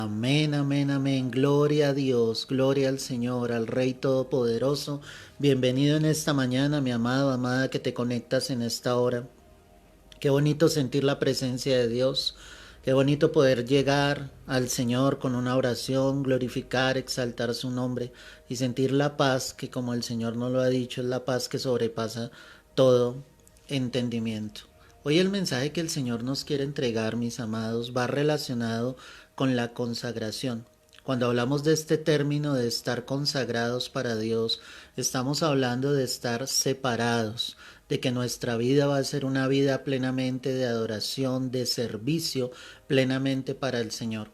Amén, amén, amén. Gloria a Dios, gloria al Señor, al Rey Todopoderoso. Bienvenido en esta mañana, mi amado, amada, que te conectas en esta hora. Qué bonito sentir la presencia de Dios. Qué bonito poder llegar al Señor con una oración, glorificar, exaltar su nombre y sentir la paz que, como el Señor nos lo ha dicho, es la paz que sobrepasa todo entendimiento. Hoy el mensaje que el Señor nos quiere entregar, mis amados, va relacionado con la consagración. Cuando hablamos de este término de estar consagrados para Dios, estamos hablando de estar separados, de que nuestra vida va a ser una vida plenamente de adoración, de servicio, plenamente para el Señor.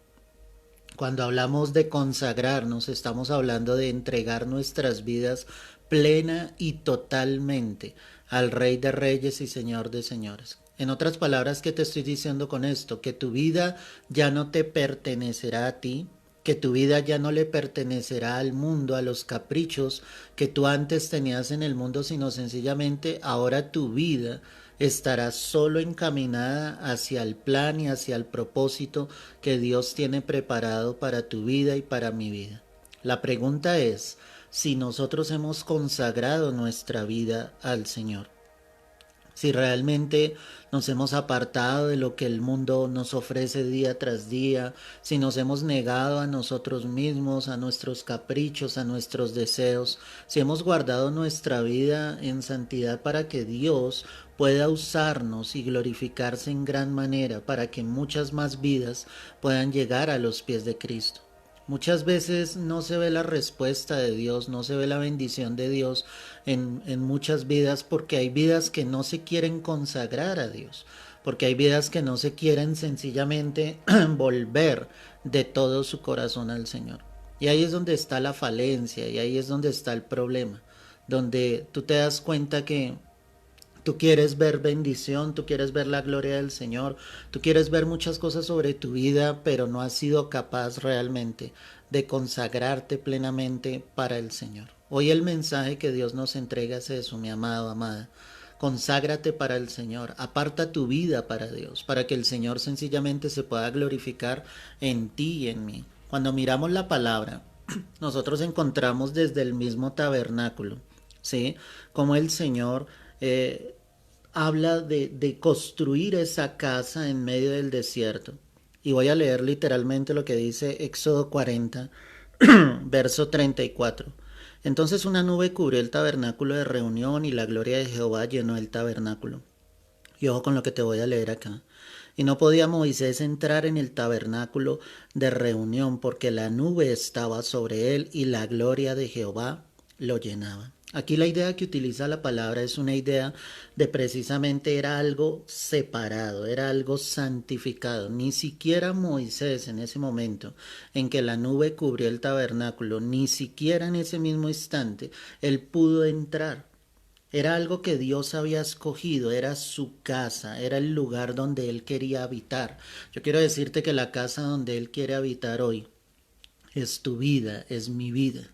Cuando hablamos de consagrarnos, estamos hablando de entregar nuestras vidas plena y totalmente al Rey de Reyes y Señor de Señores. En otras palabras, ¿qué te estoy diciendo con esto? Que tu vida ya no te pertenecerá a ti, que tu vida ya no le pertenecerá al mundo, a los caprichos que tú antes tenías en el mundo, sino sencillamente ahora tu vida estará solo encaminada hacia el plan y hacia el propósito que Dios tiene preparado para tu vida y para mi vida. La pregunta es si nosotros hemos consagrado nuestra vida al Señor, si realmente nos hemos apartado de lo que el mundo nos ofrece día tras día, si nos hemos negado a nosotros mismos, a nuestros caprichos, a nuestros deseos, si hemos guardado nuestra vida en santidad para que Dios pueda usarnos y glorificarse en gran manera, para que muchas más vidas puedan llegar a los pies de Cristo. Muchas veces no se ve la respuesta de Dios, no se ve la bendición de Dios en muchas vidas porque hay vidas que no se quieren consagrar a Dios, porque hay vidas que no se quieren sencillamente volver de todo su corazón al Señor. Y ahí es donde está la falencia y ahí es donde está el problema, donde tú te das cuenta que tú quieres ver bendición, tú quieres ver la gloria del Señor, tú quieres ver muchas cosas sobre tu vida, pero no has sido capaz realmente de consagrarte plenamente para el Señor. Hoy el mensaje que Dios nos entrega es eso, mi amado, amada. Conságrate para el Señor, aparta tu vida para Dios, para que el Señor sencillamente se pueda glorificar en ti y en mí. Cuando miramos la palabra, nosotros encontramos desde el mismo tabernáculo, ¿sí? Como el Señor eh, habla de construir esa casa en medio del desierto. Y voy a leer literalmente lo que dice Éxodo 40, verso 34. Entonces una nube cubrió el tabernáculo de reunión y la gloria de Jehová llenó el tabernáculo. Y ojo con lo que te voy a leer acá. Y no podía Moisés entrar en el tabernáculo de reunión porque la nube estaba sobre él y la gloria de Jehová lo llenaba. Aquí la idea que utiliza la palabra es una idea de precisamente era algo separado, era algo santificado. Ni siquiera Moisés en ese momento en que la nube cubrió el tabernáculo, ni siquiera en ese mismo instante, él pudo entrar. Era algo que Dios había escogido, era su casa, era el lugar donde Él quería habitar. Yo quiero decirte que la casa donde Él quiere habitar hoy es tu vida, es mi vida.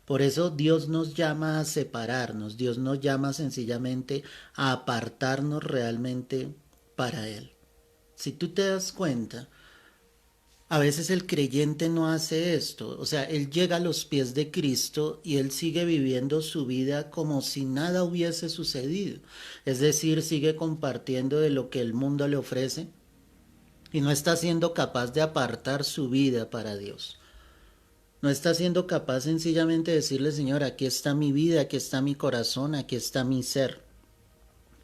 Por eso Dios nos llama a separarnos, Dios nos llama sencillamente a apartarnos realmente para Él. Si tú te das cuenta, a veces el creyente no hace esto, o sea, él llega a los pies de Cristo y él sigue viviendo su vida como si nada hubiese sucedido. Es decir, sigue compartiendo de lo que el mundo le ofrece y no está siendo capaz de apartar su vida para Dios. No está siendo capaz sencillamente de decirle, Señor, aquí está mi vida, aquí está mi corazón, aquí está mi ser,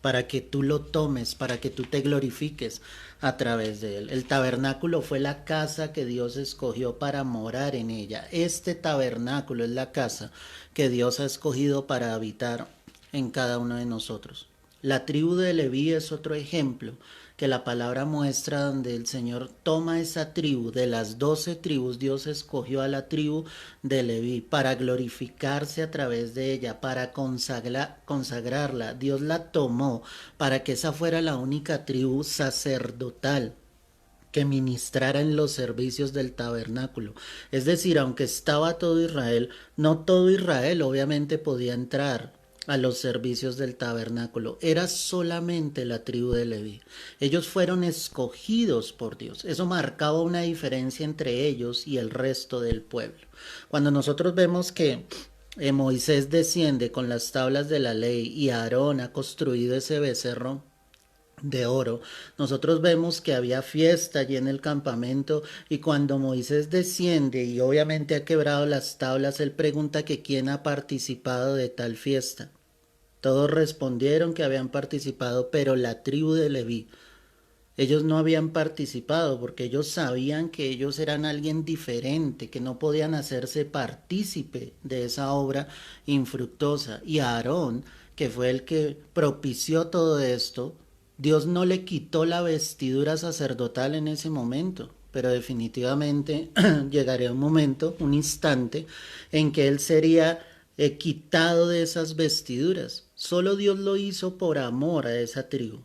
para que tú lo tomes, para que tú te glorifiques a través de él. El tabernáculo fue la casa que Dios escogió para morar en ella. Este tabernáculo es la casa que Dios ha escogido para habitar en cada uno de nosotros. La tribu de Leví es otro ejemplo que la palabra muestra donde el Señor toma esa tribu, de las 12 tribus, Dios escogió a la tribu de Leví para glorificarse a través de ella, para consagrarla. Dios la tomó para que esa fuera la única tribu sacerdotal que ministrara en los servicios del tabernáculo. Es decir, aunque estaba todo Israel, no todo Israel obviamente podía entrar a los servicios del tabernáculo. Era solamente la tribu de Leví. Ellos fueron escogidos por Dios. Eso marcaba una diferencia entre ellos y el resto del pueblo. Cuando nosotros vemos que Moisés desciende con las tablas de la ley y Aarón ha construido ese becerro de oro, nosotros vemos que había fiesta allí en el campamento, y cuando Moisés desciende y obviamente ha quebrado las tablas, él pregunta que quién ha participado de tal fiesta. Todos respondieron que habían participado, pero la tribu de Leví, ellos no habían participado porque ellos sabían que ellos eran alguien diferente, que no podían hacerse partícipe de esa obra infructuosa. Y a Aarón, que fue el que propició todo esto, Dios no le quitó la vestidura sacerdotal en ese momento, pero definitivamente llegaría un momento, un instante, en que él sería quitado de esas vestiduras. Solo Dios lo hizo por amor a esa tribu.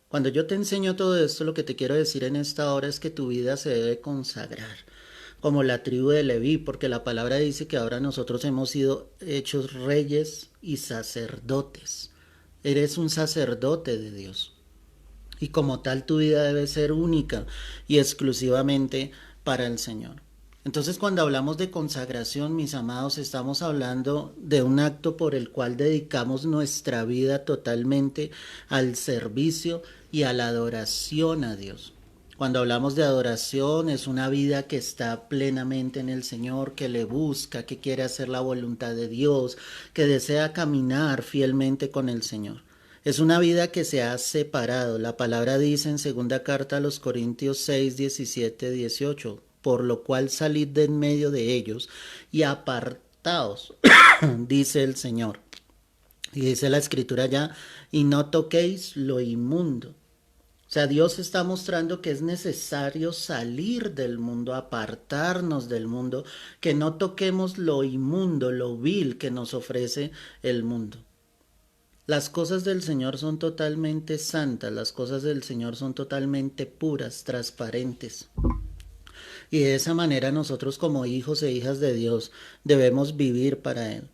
Cuando yo te enseño todo esto, lo que te quiero decir en esta hora es que tu vida se debe consagrar, como la tribu de Leví, porque la palabra dice que ahora nosotros hemos sido hechos reyes y sacerdotes. Eres un sacerdote de Dios. Y como tal tu vida debe ser única y exclusivamente para el Señor. Entonces, cuando hablamos de consagración, mis amados, estamos hablando de un acto por el cual dedicamos nuestra vida totalmente al servicio y a la adoración a Dios. Cuando hablamos de adoración, es una vida que está plenamente en el Señor, que le busca, que quiere hacer la voluntad de Dios, que desea caminar fielmente con el Señor. Es una vida que se ha separado. La palabra dice en segunda carta a los Corintios 6, 17, 18, por lo cual salid de en medio de ellos y apartaos, dice el Señor. Y dice la escritura ya, y no toquéis lo inmundo. O sea, Dios está mostrando que es necesario salir del mundo, apartarnos del mundo, que no toquemos lo inmundo, lo vil que nos ofrece el mundo. Las cosas del Señor son totalmente santas, las cosas del Señor son totalmente puras, transparentes. Y de esa manera nosotros como hijos e hijas de Dios debemos vivir para Él.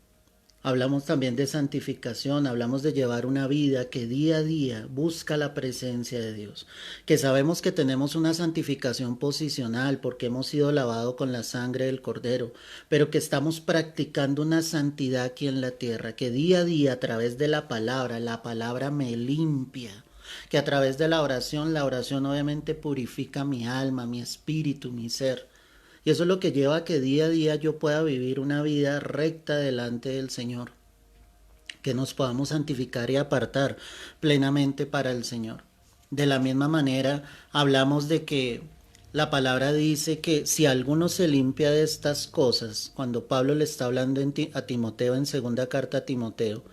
Hablamos también de santificación, hablamos de llevar una vida que día a día busca la presencia de Dios, que sabemos que tenemos una santificación posicional porque hemos sido lavados con la sangre del Cordero, pero que estamos practicando una santidad aquí en la tierra, que día a día a través de la palabra me limpia, que a través de la oración obviamente purifica mi alma, mi espíritu, mi ser. Y eso es lo que lleva a que día a día yo pueda vivir una vida recta delante del Señor, que nos podamos santificar y apartar plenamente para el Señor. De la misma manera, hablamos de que la palabra dice que si alguno se limpia de estas cosas, cuando Pablo le está hablando a Timoteo en segunda carta a Timoteo,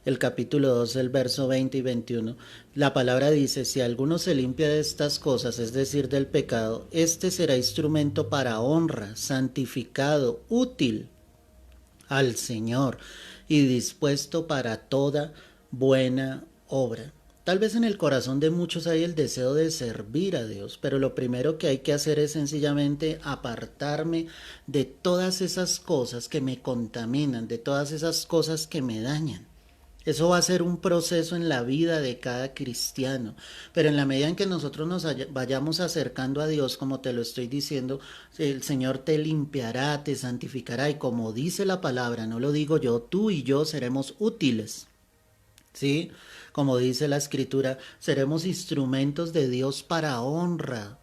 el capítulo 2, el verso 20 y 21, la palabra dice, si alguno se limpia de estas cosas, es decir, del pecado, este será instrumento para honra, santificado, útil al Señor y dispuesto para toda buena obra. Tal vez en el corazón de muchos hay el deseo de servir a Dios, pero lo primero que hay que hacer es sencillamente apartarme de todas esas cosas que me contaminan, de todas esas cosas que me dañan. Eso va a ser un proceso en la vida de cada cristiano, pero en la medida en que nosotros nos vayamos acercando a Dios, como te lo estoy diciendo, el Señor te limpiará, te santificará, y como dice la palabra, no lo digo yo, tú y yo seremos útiles, ¿sí? Como dice la Escritura, seremos instrumentos de Dios para honra.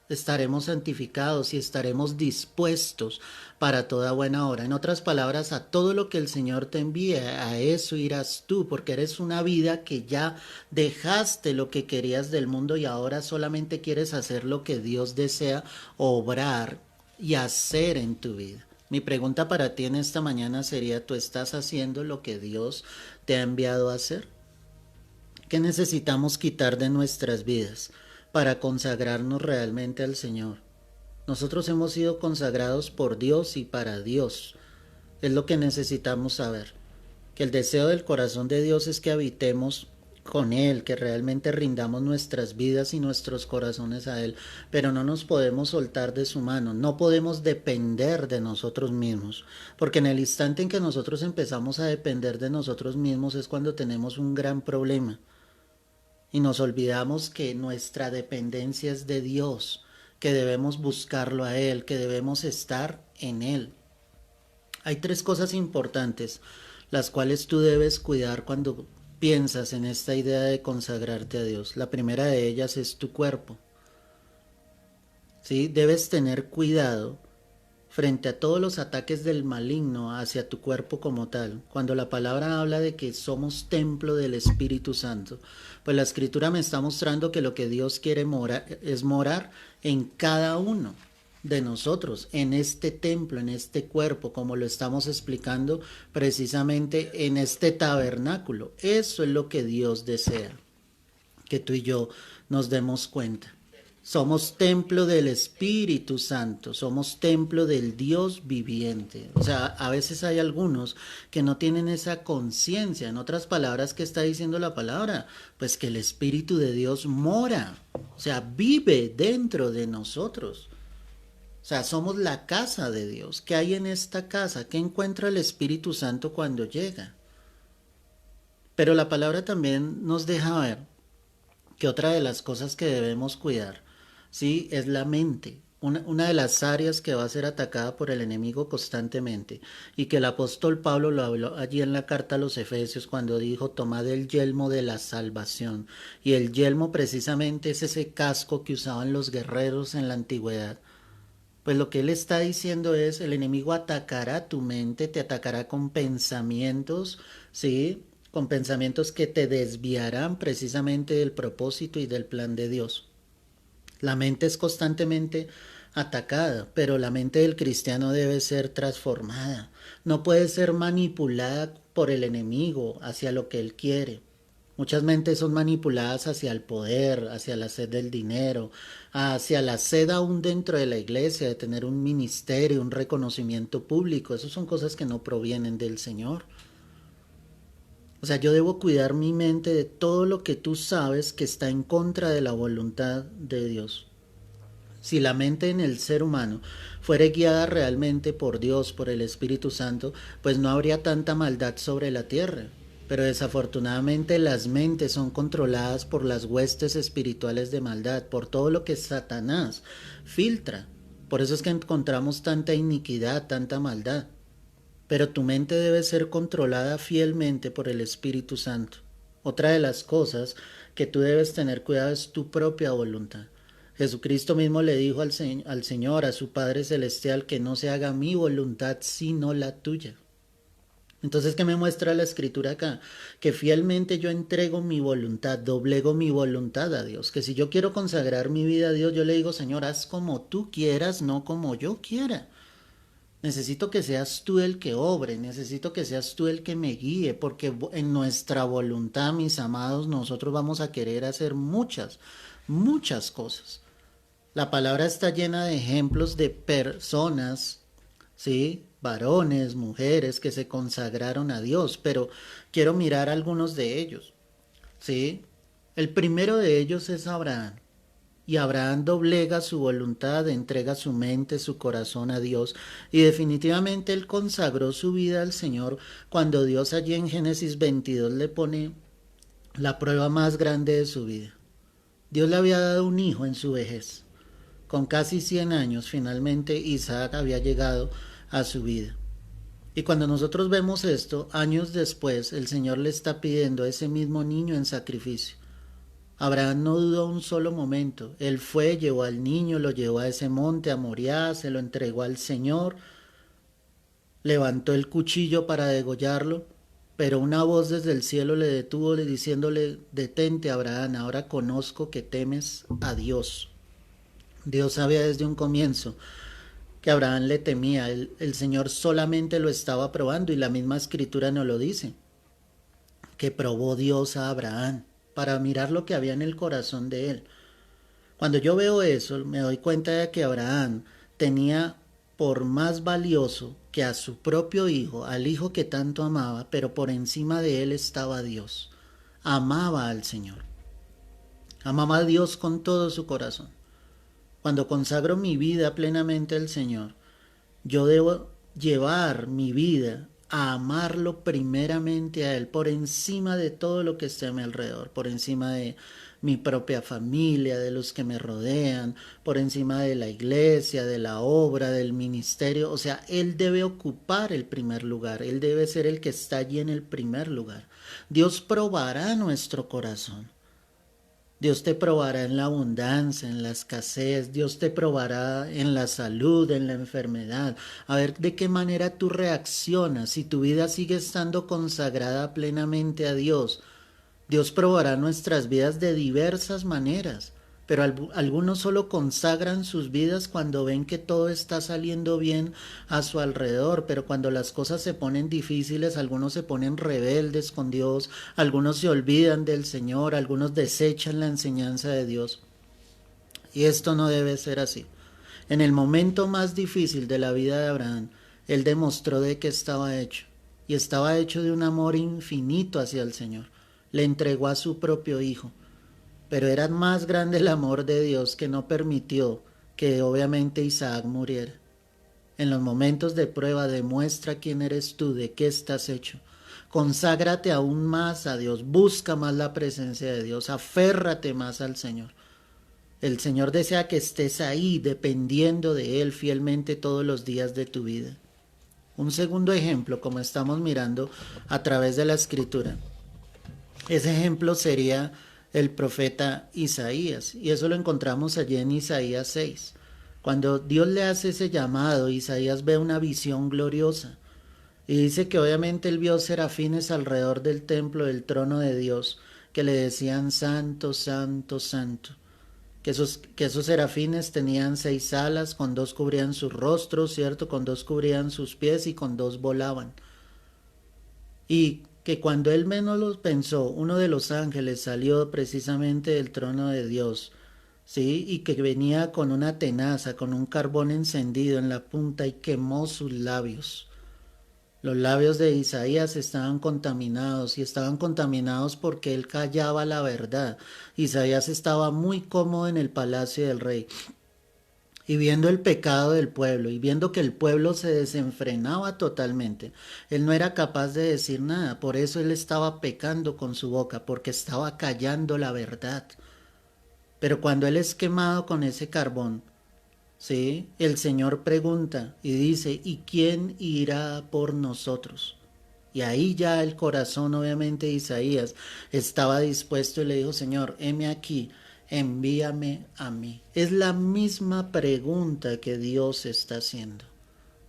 Estaremos santificados y estaremos dispuestos para toda buena obra. En otras palabras, a todo lo que el Señor te envíe, a eso irás tú, porque eres una vida que ya dejaste lo que querías del mundo y ahora solamente quieres hacer lo que Dios desea obrar y hacer en tu vida. Mi pregunta para ti en esta mañana sería, ¿tú estás haciendo lo que Dios te ha enviado a hacer? ¿Qué necesitamos quitar de nuestras vidas para consagrarnos realmente al Señor? Nosotros hemos sido consagrados por Dios y para Dios. Es lo que necesitamos saber. Que el deseo del corazón de Dios es que habitemos con Él, que realmente rindamos nuestras vidas y nuestros corazones a Él, pero no nos podemos soltar de su mano, no podemos depender de nosotros mismos, porque en el instante en que nosotros empezamos a depender de nosotros mismos es cuando tenemos un gran problema y nos olvidamos que nuestra dependencia es de Dios, que debemos buscarlo a Él, que debemos estar en Él. Hay tres cosas importantes, las cuales tú debes cuidar cuando piensas en esta idea de consagrarte a Dios. La primera de ellas es tu cuerpo. ¿Sí? Debes tener cuidado frente a todos los ataques del maligno hacia tu cuerpo como tal. Cuando la palabra habla de que somos templo del Espíritu Santo, pues la Escritura me está mostrando que lo que Dios quiere es morar en cada uno de nosotros, en este templo, en este cuerpo, como lo estamos explicando precisamente en este tabernáculo. Eso es lo que Dios desea, que tú y yo nos demos cuenta. Somos templo del Espíritu Santo, somos templo del Dios viviente. O sea, a veces hay algunos que no tienen esa conciencia. En otras palabras, ¿qué está diciendo la palabra? Pues que el Espíritu de Dios mora, o sea, vive dentro de nosotros. O sea, somos la casa de Dios. ¿Qué hay en esta casa? ¿Qué encuentra el Espíritu Santo cuando llega? Pero la palabra también nos deja ver que otra de las cosas que debemos cuidar, ¿sí? Es la mente. Una de las áreas que va a ser atacada por el enemigo constantemente y que el apóstol Pablo lo habló allí en la carta a los Efesios cuando dijo tomad el yelmo de la salvación, y el yelmo precisamente es ese casco que usaban los guerreros en la antigüedad. Pues lo que él está diciendo es el enemigo atacará tu mente, te atacará con pensamientos, ¿sí? Con pensamientos que te desviarán precisamente del propósito y del plan de Dios. La mente es constantemente atacada, pero la mente del cristiano debe ser transformada. No puede ser manipulada por el enemigo hacia lo que él quiere. Muchas mentes son manipuladas hacia el poder, hacia la sed del dinero, hacia la sed aún dentro de la iglesia, de tener un ministerio, un reconocimiento público. Esas son cosas que no provienen del Señor. O sea, yo debo cuidar mi mente de todo lo que tú sabes que está en contra de la voluntad de Dios. Si la mente en el ser humano fuera guiada realmente por Dios, por el Espíritu Santo, pues no habría tanta maldad sobre la tierra. Pero desafortunadamente las mentes son controladas por las huestes espirituales de maldad, por todo lo que Satanás filtra. Por eso es que encontramos tanta iniquidad, tanta maldad. Pero tu mente debe ser controlada fielmente por el Espíritu Santo. Otra de las cosas que tú debes tener cuidado es tu propia voluntad. Jesucristo mismo le dijo al Señor, a su Padre Celestial, que no se haga mi voluntad sino la tuya. Entonces, ¿qué me muestra la Escritura acá? Que fielmente yo entrego mi voluntad, doblego mi voluntad a Dios. Que si yo quiero consagrar mi vida a Dios, yo le digo, Señor, haz como tú quieras, no como yo quiera. Necesito que seas tú el que obre, necesito que seas tú el que me guíe, porque en nuestra voluntad, mis amados, nosotros vamos a querer hacer muchas cosas. La palabra está llena de ejemplos de personas, ¿sí? Varones, mujeres que se consagraron a Dios, pero quiero mirar algunos de ellos, ¿sí? El primero de ellos es Abraham. Y Abraham doblega su voluntad, entrega su mente, su corazón a Dios. Y definitivamente él consagró su vida al Señor cuando Dios allí en Génesis 22 le pone la prueba más grande de su vida. Dios le había dado un hijo en su vejez. Con casi 100 años, finalmente Isaac había llegado a su vida. Y cuando nosotros vemos esto, años después, el Señor le está pidiendo a ese mismo niño en sacrificio. Abraham no dudó un solo momento. Él fue, llevó al niño, lo llevó a ese monte, a Moriah, se lo entregó al Señor, levantó el cuchillo para degollarlo, pero una voz desde el cielo le detuvo diciéndole, detente Abraham, ahora conozco que temes a Dios. Dios sabía desde un comienzo que Abraham le temía, el Señor solamente lo estaba probando y la misma escritura nos lo dice, que probó Dios a Abraham para mirar lo que había en el corazón de él. Cuando yo veo eso, me doy cuenta de que Abraham tenía por más valioso que a su propio hijo, al hijo que tanto amaba, pero por encima de él estaba Dios. amaba al Señor, amaba a Dios con todo su corazón. Cuando consagro mi vida plenamente al Señor, yo debo llevar mi vida a amarlo primeramente a Él, por encima de todo lo que esté a mi alrededor, por encima de mi propia familia, de los que me rodean, por encima de la iglesia, de la obra, del ministerio. O sea, Él debe ocupar el primer lugar, Él debe ser el que está allí en el primer lugar. Dios probará nuestro corazón. Dios te probará en la abundancia, en la escasez, Dios te probará en la salud, en la enfermedad. A ver de qué manera tú reaccionas. Si tu vida sigue estando consagrada plenamente a Dios, Dios probará nuestras vidas de diversas maneras, pero algunos solo consagran sus vidas cuando ven que todo está saliendo bien a su alrededor, pero cuando las cosas se ponen difíciles, algunos se ponen rebeldes con Dios, algunos se olvidan del Señor, algunos desechan la enseñanza de Dios. Y esto no debe ser así. En el momento más difícil de la vida de Abraham, él demostró de qué estaba hecho, y estaba hecho de un amor infinito hacia el Señor. Le entregó a su propio hijo, pero era más grande el amor de Dios que no permitió que obviamente Isaac muriera. En los momentos de prueba demuestra quién eres tú, de qué estás hecho. Conságrate aún más a Dios, busca más la presencia de Dios, aférrate más al Señor. El Señor desea que estés ahí dependiendo de Él fielmente todos los días de tu vida. Un segundo ejemplo, como estamos mirando a través de la Escritura, ese ejemplo sería el profeta Isaías, y eso lo encontramos allí en Isaías 6. Cuando Dios le hace ese llamado, Isaías ve una visión gloriosa, y dice que obviamente él vio serafines alrededor del templo del trono de Dios, que le decían santo, santo, santo. Que esos serafines tenían 6 alas, con 2 cubrían sus rostros, ¿cierto? Con 2 cubrían sus pies y con 2 volaban. Y que cuando él menos lo pensó, uno de los ángeles salió precisamente del trono de Dios, ¿sí? Y que venía con una tenaza, con un carbón encendido en la punta y quemó sus labios. Los labios de Isaías estaban contaminados y estaban contaminados porque él callaba la verdad. Isaías estaba muy cómodo en el palacio del rey y viendo el pecado del pueblo y viendo que el pueblo se desenfrenaba totalmente, él no era capaz de decir nada. Por eso él estaba pecando con su boca, porque estaba callando la verdad. Pero cuando él es quemado con ese carbón, ¿sí? El Señor pregunta y dice, ¿y quién irá por nosotros? Y ahí ya el corazón, obviamente, de Isaías estaba dispuesto y le dijo, Señor, heme aquí, envíame a mí. Es la misma pregunta que Dios está haciendo.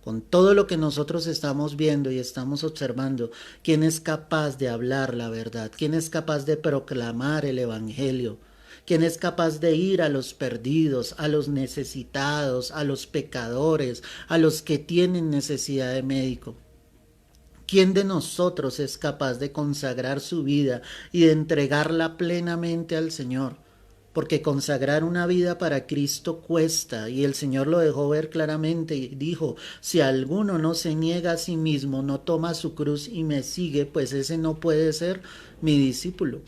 Con todo lo que nosotros estamos viendo y estamos observando, ¿quién es capaz de hablar la verdad? ¿Quién es capaz de proclamar el Evangelio? ¿Quién es capaz de ir a los perdidos, a los necesitados, a los pecadores, a los que tienen necesidad de médico? ¿Quién de nosotros es capaz de consagrar su vida y de entregarla plenamente al Señor? Porque consagrar una vida para Cristo cuesta, y el Señor lo dejó ver claramente y dijo, si alguno no se niega a sí mismo, no toma su cruz y me sigue, pues ese no puede ser mi discípulo.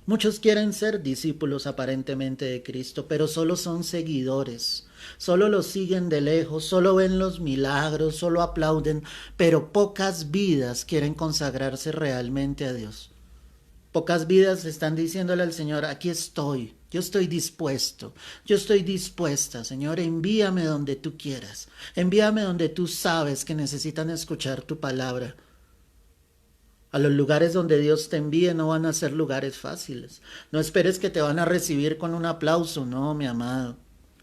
Muchos quieren ser discípulos aparentemente de Cristo, pero solo son seguidores, solo los siguen de lejos, solo ven los milagros, solo aplauden, pero pocas vidas quieren consagrarse realmente a Dios. Pocas vidas están diciéndole al Señor, aquí estoy, yo estoy dispuesto, yo estoy dispuesta, Señor, envíame donde tú quieras, envíame donde tú sabes que necesitan escuchar tu palabra. A los lugares donde Dios te envíe no van a ser lugares fáciles. No esperes que te van a recibir con un aplauso, no, mi amado.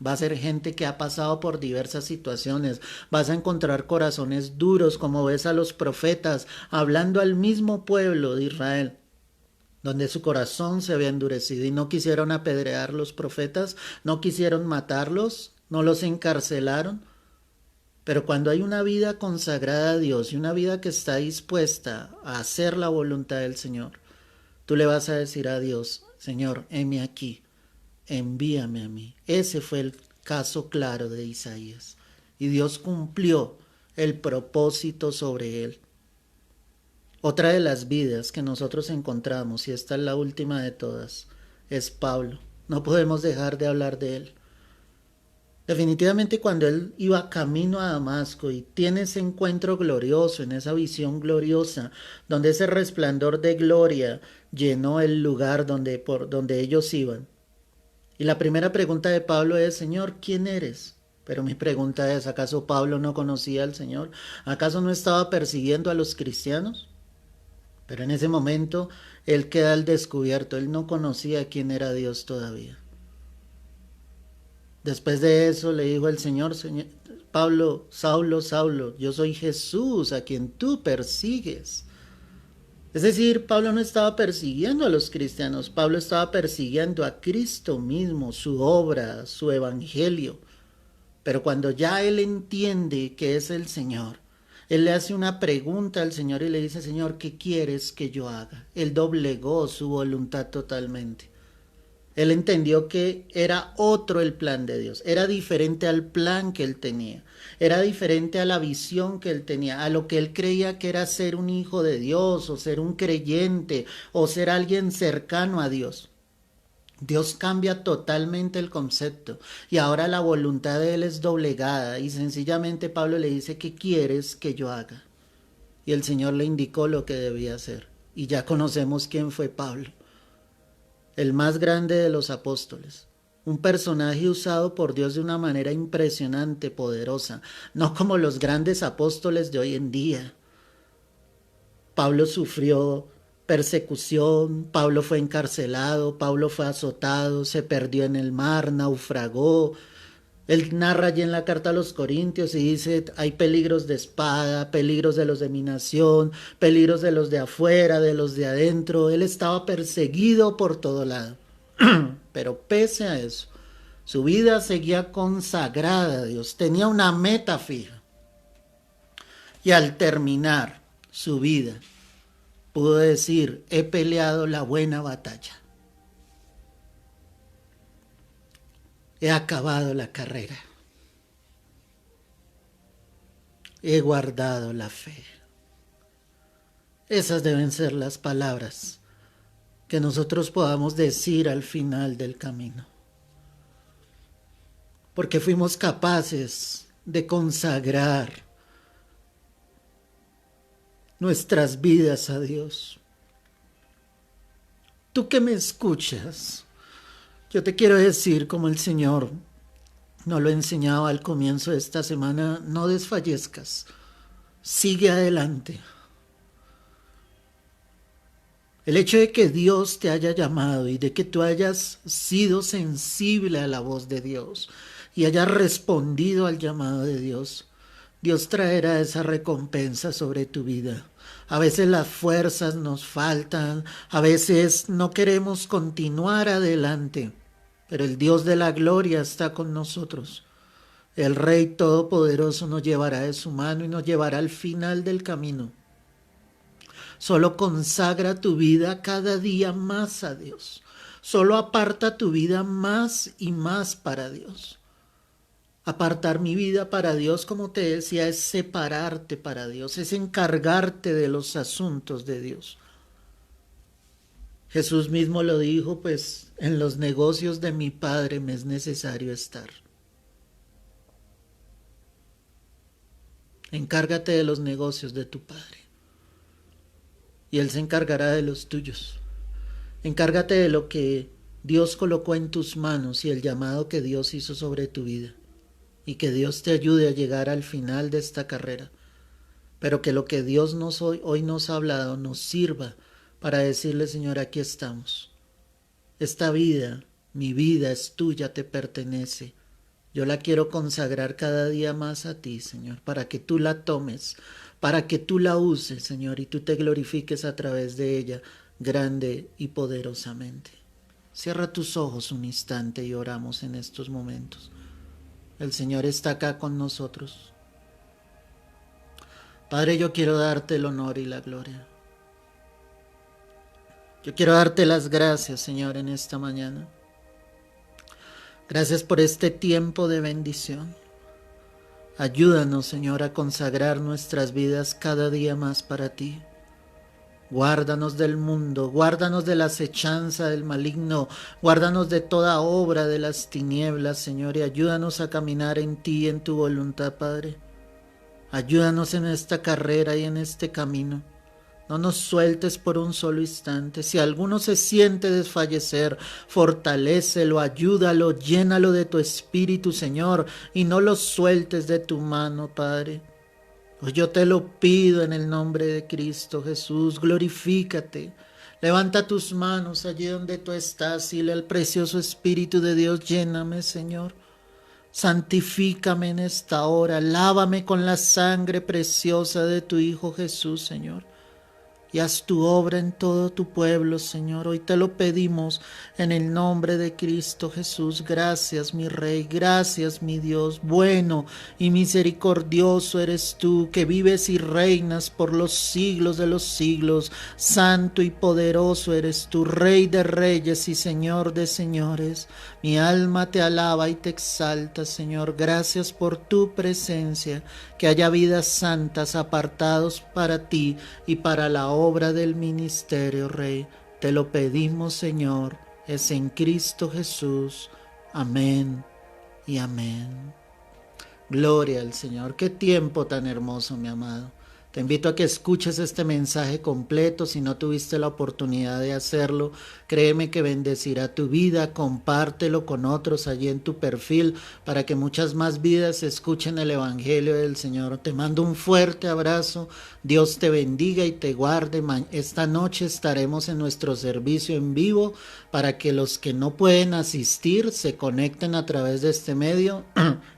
Va a ser gente que ha pasado por diversas situaciones. Vas a encontrar corazones duros, como ves a los profetas hablando al mismo pueblo de Israel, donde su corazón se había endurecido y no quisieron apedrear los profetas, no quisieron matarlos, no los encarcelaron. Pero cuando hay una vida consagrada a Dios y una vida que está dispuesta a hacer la voluntad del Señor, tú le vas a decir a Dios, Señor, heme aquí, envíame a mí. Ese fue el caso claro de Isaías. Y Dios cumplió el propósito sobre él. Otra de las vidas que nosotros encontramos, y esta es la última de todas, es Pablo. No podemos dejar de hablar de él. Definitivamente cuando él iba camino a Damasco y tiene ese encuentro glorioso, en esa visión gloriosa, donde ese resplandor de gloria llenó el lugar por donde ellos iban. Y la primera pregunta de Pablo es, Señor, ¿quién eres? Pero mi pregunta es, ¿acaso Pablo no conocía al Señor? ¿Acaso no estaba persiguiendo a los cristianos? Pero en ese momento él queda al descubierto, él no conocía quién era Dios todavía. Después de eso le dijo el Señor, Pablo, Saulo, Saulo, yo soy Jesús a quien tú persigues. Es decir, Pablo no estaba persiguiendo a los cristianos, Pablo estaba persiguiendo a Cristo mismo, su obra, su evangelio. Pero cuando ya él entiende que es el Señor, él le hace una pregunta al Señor y le dice, Señor, ¿qué quieres que yo haga? Él doblegó su voluntad totalmente. Él entendió que era otro el plan de Dios, era diferente al plan que él tenía, era diferente a la visión que él tenía, a lo que él creía que era ser un hijo de Dios o ser un creyente o ser alguien cercano a Dios. Dios cambia totalmente el concepto y ahora la voluntad de él es doblegada y sencillamente Pablo le dice, ¿qué quieres que yo haga? Y el Señor le indicó lo que debía hacer y ya conocemos quién fue Pablo. El más grande de los apóstoles, un personaje usado por Dios de una manera impresionante, poderosa, no como los grandes apóstoles de hoy en día. Pablo sufrió persecución, Pablo fue encarcelado, Pablo fue azotado, se perdió en el mar, naufragó. Él narra allí en la carta a los Corintios y dice, hay peligros de espada, peligros de los de mi nación, peligros de los de afuera, de los de adentro. Él estaba perseguido por todo lado. Pero pese a eso, su vida seguía consagrada a Dios, tenía una meta fija. Y al terminar su vida, pudo decir, he peleado la buena batalla. He acabado la carrera. He guardado la fe. Esas deben ser las palabras que nosotros podamos decir al final del camino. Porque fuimos capaces de consagrar nuestras vidas a Dios. Tú que me escuchas, yo te quiero decir, como el Señor nos lo enseñaba al comienzo de esta semana, no desfallezcas, sigue adelante. El hecho de que Dios te haya llamado y de que tú hayas sido sensible a la voz de Dios y hayas respondido al llamado de Dios, Dios traerá esa recompensa sobre tu vida. A veces las fuerzas nos faltan, a veces no queremos continuar adelante, pero el Dios de la gloria está con nosotros. El Rey Todopoderoso nos llevará de su mano y nos llevará al final del camino. Solo consagra tu vida cada día más a Dios. Solo aparta tu vida más y más para Dios. Apartar mi vida para Dios, como te decía, es separarte para Dios, es encargarte de los asuntos de Dios. Jesús mismo lo dijo, pues en los negocios de mi Padre me es necesario estar. Encárgate de los negocios de tu Padre y Él se encargará de los tuyos. Encárgate de lo que Dios colocó en tus manos y el llamado que Dios hizo sobre tu vida. Y que Dios te ayude a llegar al final de esta carrera. Pero que lo que Dios hoy nos ha hablado nos sirva para decirle, Señor, aquí estamos. Esta vida, mi vida es tuya, te pertenece. Yo la quiero consagrar cada día más a ti, Señor, para que tú la tomes, para que tú la uses, Señor, y tú te glorifiques a través de ella, grande y poderosamente. Cierra tus ojos un instante y oramos en estos momentos. El Señor está acá con nosotros. Padre, yo quiero darte el honor y la gloria. Yo quiero darte las gracias, Señor, en esta mañana. Gracias por este tiempo de bendición. Ayúdanos, Señor, a consagrar nuestras vidas cada día más para ti. Guárdanos del mundo, guárdanos de la acechanza del maligno, guárdanos de toda obra de las tinieblas, Señor, y ayúdanos a caminar en ti y en tu voluntad, Padre. Ayúdanos en esta carrera y en este camino. No nos sueltes por un solo instante. Si alguno se siente desfallecer, fortalécelo, ayúdalo, llénalo de tu espíritu, Señor, y no lo sueltes de tu mano, Padre. Pues yo te lo pido en el nombre de Cristo Jesús, glorifícate. Levanta tus manos allí donde tú estás y dile al precioso Espíritu de Dios, lléname, Señor. Santifícame en esta hora, lávame con la sangre preciosa de tu Hijo Jesús, Señor. Y haz tu obra en todo tu pueblo, Señor. Hoy te lo pedimos en el nombre de Cristo Jesús. Gracias, mi Rey. Gracias, mi Dios. Bueno y misericordioso eres tú, que vives y reinas por los siglos de los siglos. Santo y poderoso eres tú, Rey de reyes y Señor de señores. Mi alma te alaba y te exalta, Señor. Gracias por tu presencia. Que haya vidas santas apartados para ti y para la obra del ministerio, Rey. Te lo pedimos, Señor. Es en Cristo Jesús. Amén y amén. Gloria al Señor. Qué tiempo tan hermoso, mi amado. Te invito a que escuches este mensaje completo. Si no tuviste la oportunidad de hacerlo, créeme que bendecirá tu vida. Compártelo con otros allí en tu perfil para que muchas más vidas escuchen el Evangelio del Señor. Te mando un fuerte abrazo. Dios te bendiga y te guarde. Esta noche estaremos en nuestro servicio en vivo para que los que no pueden asistir se conecten a través de este medio.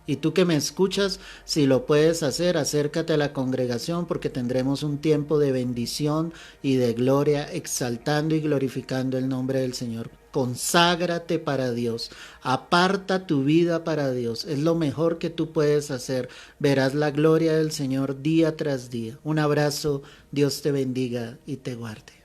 Y tú que me escuchas, si lo puedes hacer, acércate a la congregación porque tendremos un tiempo de bendición y de gloria, exaltando y glorificando el nombre del Señor. Conságrate para Dios, aparta tu vida para Dios, es lo mejor que tú puedes hacer. Verás la gloria del Señor día tras día. Un abrazo, Dios te bendiga y te guarde.